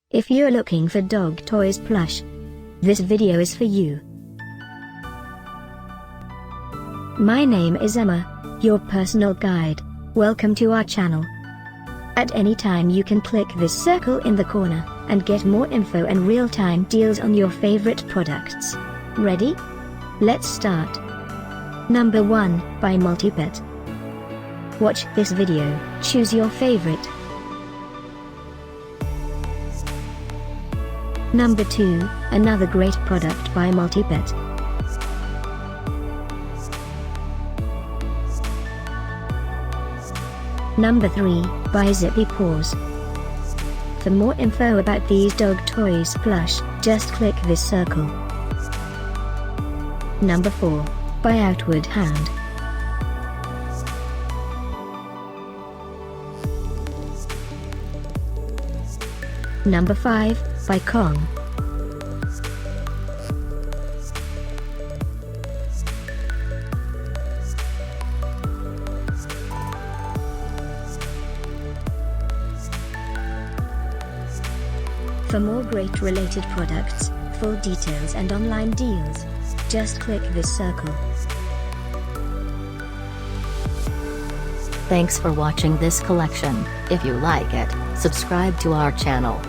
If you're looking for dog toys plush, this video is for you. My name is Emma, your personal guide. Welcome to our channel. At any time you can click this circle in the corner, and get more info and real-time deals on your favorite products. Ready? Let's start. Number 1, by Multipet. Watch this video, choose your favorite. Number 2, another great product by Multipet. Number 3, by ZippyPaws. For more info about these dog toys plush, just click this circle. Number 4, by Hound. Number 5, by Kong. For more great related products, full details and online deals, just click this circle. Thanks for watching this collection. If you like it, subscribe to our channel.